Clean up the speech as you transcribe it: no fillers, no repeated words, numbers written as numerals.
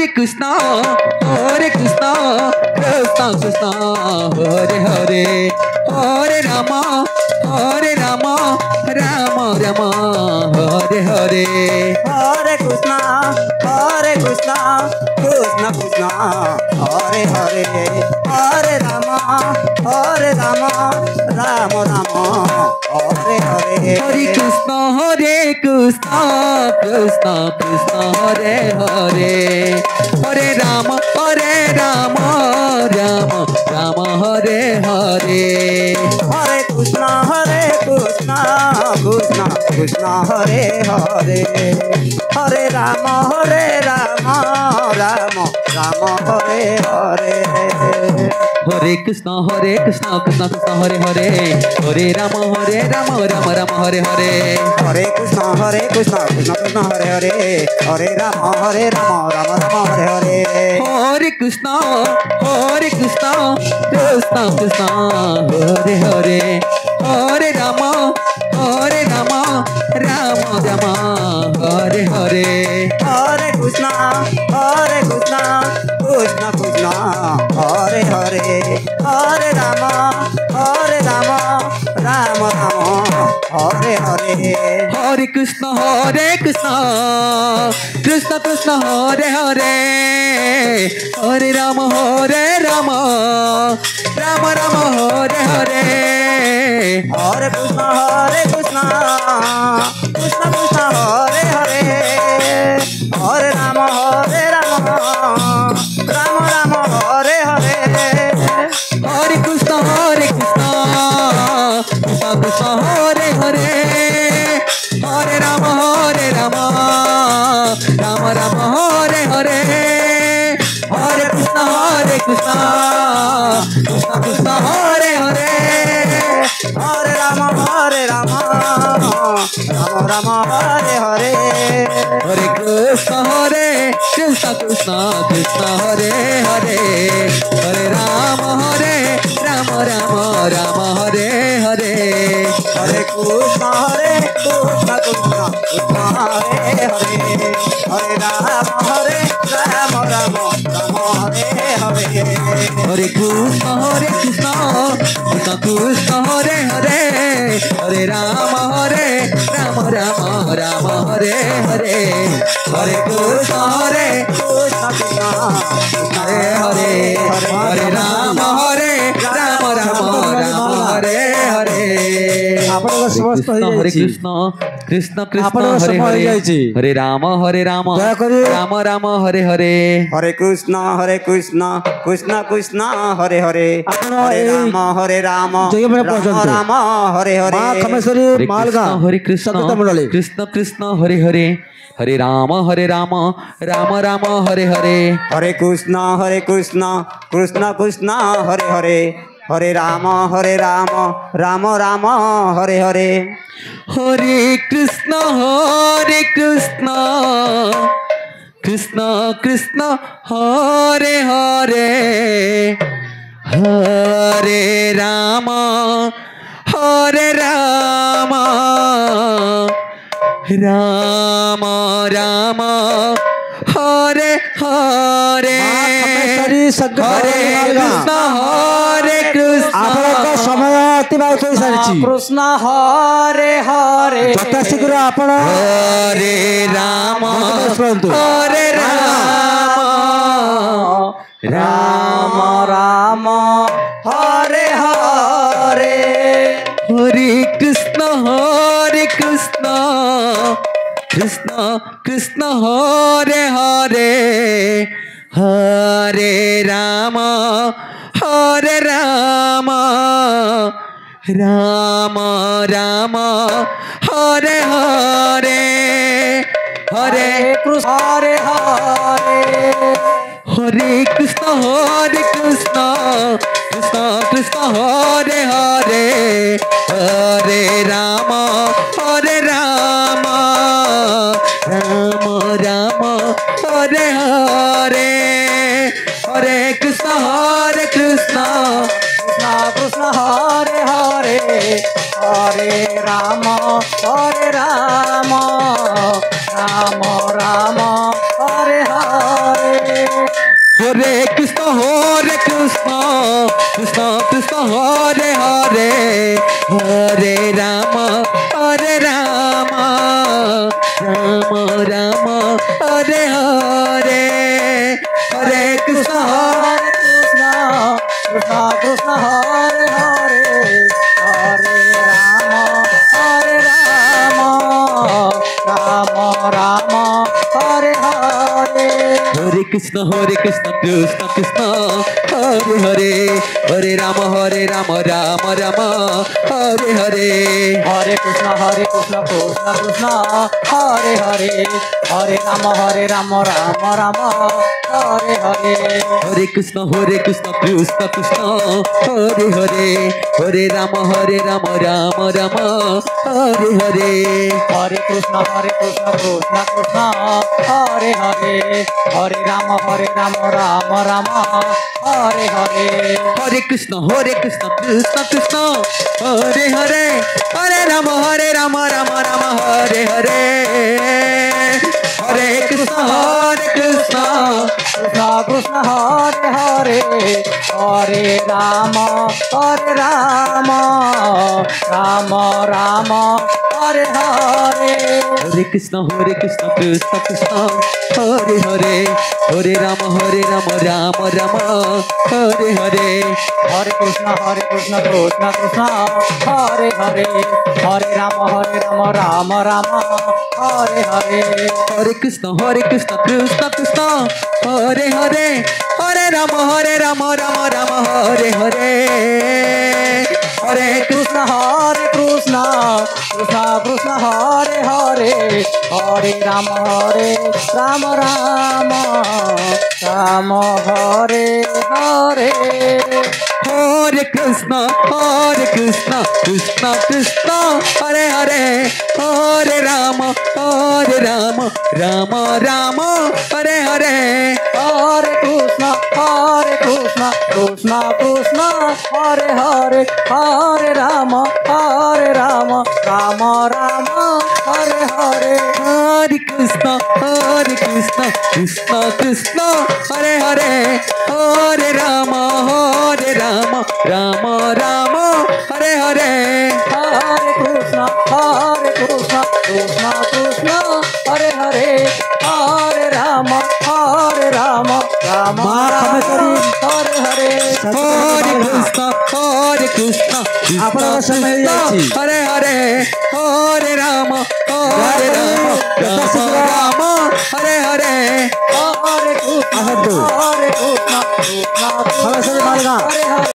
Krishna Krishna Krishna Hare Hare Hare Rama Rama Rama Hare Hare Hare Krishna Krishna Krishna Hare Hare Hare Rama Rama Rama Hare Hare Hare Krishna Krishna Krishna Hare Hare Hare Rama Rama Rama Hare Hare Hare Krishna Krishna Hare Hare Hare Rama Rama Hare Hare Hare Krishna Krishna Krishna Hare Hare Hare Rama Rama Hare Hare Hare Krishna Krishna Krishna Hare Hare Hare Rama Rama Hare Hare Hare Krishna Krishna Krishna Hare Hare Hare Rama Rama Rama Hare Hare Hare Krishna Krishna Krishna Hare Hare Hare Rama Rama Hare Hare Hare Krishna Krishna Krishna Hare Hare Hare Rama Rama Rama Hare Hare Hare Krishna Krishna Krishna Hare Hare Hare Rama Rama Rama Hare Hare Hare Krishna Krishna Krishna Hare Hare Hare Rama Rama Rama Hare Hare Hare Krishna Krishna Hare Hare Hare Rama Rama Hare Hare Hare Krishna Krishna Hare Hare Hare Rama Rama Hare Hare Hare Krishna Krishna Hare Hare Hare Rama Rama Hare Hare Hare Krishna Krishna Hare Hare Hare Rama Rama Hare Hare Hare Krishna Krishna Hare Hare Hare Rama Rama Hare Hare ଆପଣଙ୍କ ସମସ୍ତ Hare Krishna ଆପଣଙ୍କ Hare ସମୟ Hare ହେଇଯାଇଛି। Hare Rama ଦୟାକରି Rama Hare Hare Hare Krishna Krishna Hare Hare ଆପଣ Hare ଏଇ Rama ଜୟବେଳେ ପହଞ୍ଚନ୍ତୁ। Rama Hare ମା Hare ଖମେଶ୍ୱରୀ ମାଲଗାଁ Hare ସଙ୍ଗୀତ ମଣ୍ଡଳୀ Krishna Hare Hare Hare Rama Rama Hare Hare Hare Krishna Krishna Hare Hare Hare Rama Rama Hare Hare Hare Krishna Krishna Hare Hare Hare Rama Rama Hare Hare ଖମେଶ୍ୱରୀ ସଙ୍ଗୀତ Hare Krishna ଆପଣଙ୍କ ସମୟ ଅତିବାହିତ ହୋଇସାରିଛି କୃଷ୍ଣ ହରେ ହରେ ଯଥାଶୀଘ୍ର ଆପଣ Hare Rama ଶୁଣନ୍ତୁ Hare Rama Ram Hare Hare Hare Krishna Krishna Hare Hare Hare Rama Rama Hare Hare Hare Krishna Hare Hare Hare Krishna Krishna Hare Hare Hare Rama Rama Hare Hare Hare Krishna Krishna Hare Hare Hare Rama Rama Rama Hare Hare Hare Krishna Krishna Krishna Hare Hare Hare Rama Rama Rama Hare Hare Hare Krishna Krishna Krishna Hare Hare Hare Rama Rama Rama Hare Hare Hare Krishna Krishna Krishna Hare Hare Hare Rama Rama Rama Hare Hare Hare Krishna Krishna Krishna Hare Hare Hare Rama Rama Rama Hare Hare Hare Krishna Krishna Krishna Hare Hare Hare Rama Rama Rama Hare Hare Hare Krishna Krishna Krishna Hare Hare Hare Rama Rama Rama Hare Hare Hare Krishna Krishna Krishna Hare Hare Hare Rama Rama Rama Hare Hare Hare Krishna Krishna Krishna Hare Hare Hare Rama Rama Rama Hare Hare Hare Krishna Krishna Krishna Hare Hare Hare Rama Rama Rama Hare Hare Hare Krishna Krishna Krishna Hare Hare Hare Rama Rama Rama Hare Hare Hare Krishna Krishna Krishna Hare Hare Hare Rama Rama Rama Hare Hare Hare Krishna Krishna Krishna Hare Hare Hare Rama Rama Hare Hare Hare Krishna Krishna Krishna Hare Hare Hare Rama Rama Rama Hare Hare Hare Krishna Krishna Hare Hare Hare Rama Rama Rama Hare Hare Hare Krishna Krishna Krishna Hare Hare Hare Rama Rama Rama Hare Hare Hare Krishna Krishna Hare Hare Hare Rama Rama Hare Hare Hare Krishna Krishna ଆପଣଙ୍କ ସମୟ ହେଇଯାଇଛି। Hare Hare Hare Rama Rama Hare Hare Hare Krishna Krishna Hare Hare